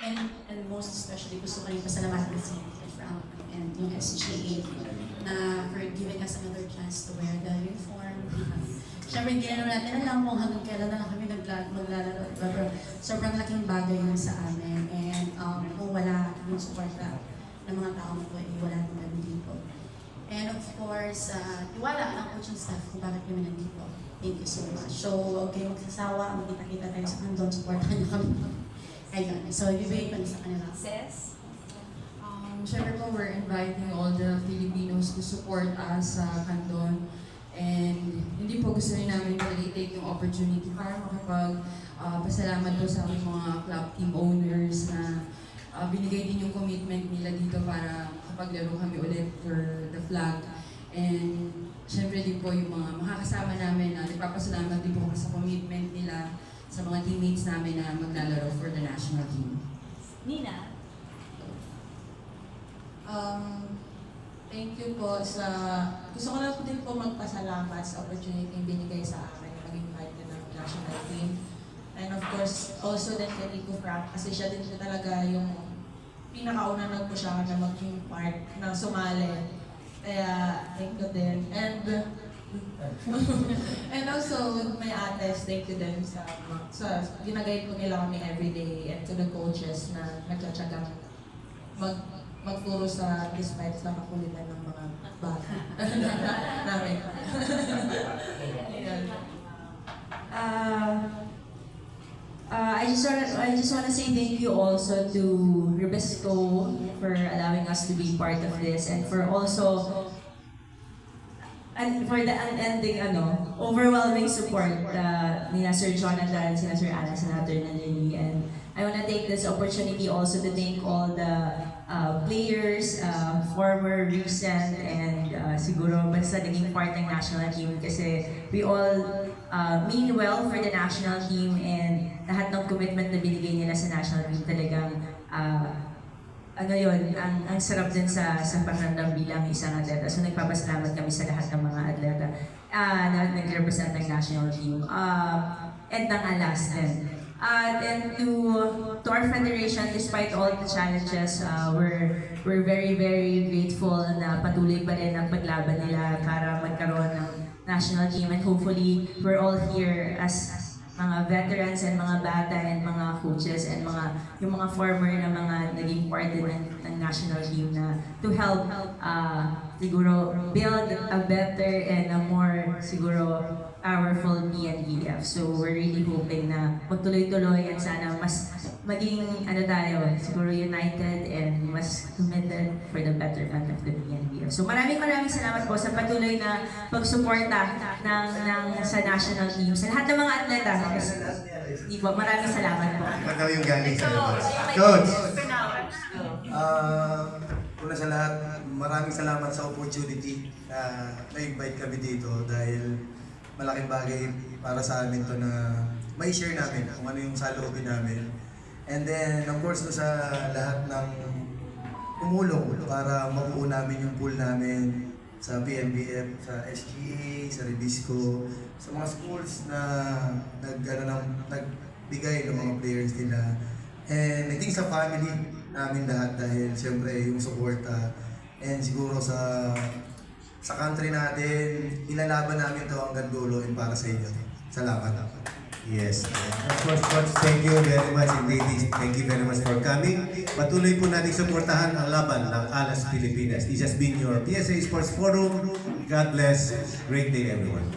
And most especially, gusto ko rin pasalamatan si Frank and yung SGA na for giving us another chance to wear the uniform. Siyempre, hindi na natin alam kung hanggang kailan na lang kami maglalaro. Pero sobrang laking bagay yun sa amin. And kung wala yung support ng mga tao po, wala din kami dito. And of course, tiwala ang coaching staff kung bakit kami nandito. Thank you so much. So, huwag kayong magsasawa, magkita-kita tayo sa Kandon, supportan niyo kami. Ayun, so ibibigay ko na sa kanila. Sis? Siyempre po, we're inviting all the Filipinos to support us sa Kandon. And hindi po gusto rin namin i-take yung opportunity para pasalamat po sa aming mga club team owners na binigay din yung commitment nila dito para kapaglaro kami ulit for the flag. And siyempre din po yung mga makakasama namin na nagpapasalamat din po sa commitment nila sa mga teammates namin na maglalaro for the national team. Nina? Thank you po sa... Gusto ko lang po din po magpasalamat sa opportunity yung binigay sa akin na maging part ng national team. And of course, also din kay Rico Frank kasi siya talaga yung pinakauna nag-push ako na maging part ng sumali. Kaya, thank you din. And also, with my ates, thank you din sa ginagayad po nila kami everyday and to the coaches na nagtsatsagang magturo sa despite sa kakulitan ng mga bata namin. I just want to say thank you also to Ribisco for allowing us to be part of this and for also and for the unending overwhelming support nila Sir Jonathan, sila Sir Ana, Senator Nalili, and I want to take this opportunity also to thank all the players, former, recent, and siguro basta naging part ng national team kasi we all mean well for the national team and lahat ng commitment na binigay nila sa national team talagang ang sarap din sa pakiramdam bilang isang atleta. So nagpapasalamat kami sa lahat ng mga atleta na nag-represent ng national team. And ng ALAS din. And to our federation, despite all the challenges, we're very, very grateful na patuloy pa rin ang paglaban nila para magkaroon ng national team. And hopefully, we're all here as mga veterans and mga bata and mga coaches and yung mga former na mga naging part din ng national team na to help siguro build a better and a more siguro powerful PNBF. So we're really hoping na magtuloy-tuloy at sana mas maging tayo, siguro united and mas committed for the betterment of the PNBF. So maraming salamat po sa patuloy na pagsuporta sa national team, sa lahat ng mga atleta. Maraming salamat po. Iba daw yung galing sa labas. Coach! Una sa lahat, maraming salamat sa opportunity na na-invite kami dito dahil malaking bagay para sa amin to na may share namin kung ano yung saloobin namin. And then, of course, sa lahat ng tumulong para mabuo namin yung pool namin sa PNBF, sa SGA, sa Ribisco, sa mga schools na nagbigay ng mga players nila. And I think sa family namin lahat dahil siyempre yung suporta and siguro sa country natin, ilalaban namin ito hanggang dulo and para sa inyo. Salamat. Yes. Of course, Coach, thank you very much and ladies, thank you very much for coming. Patuloy po natin suportahan ang laban ng ALAS Pilipinas. This has been your PSA Sports Forum. God bless. Great day, everyone.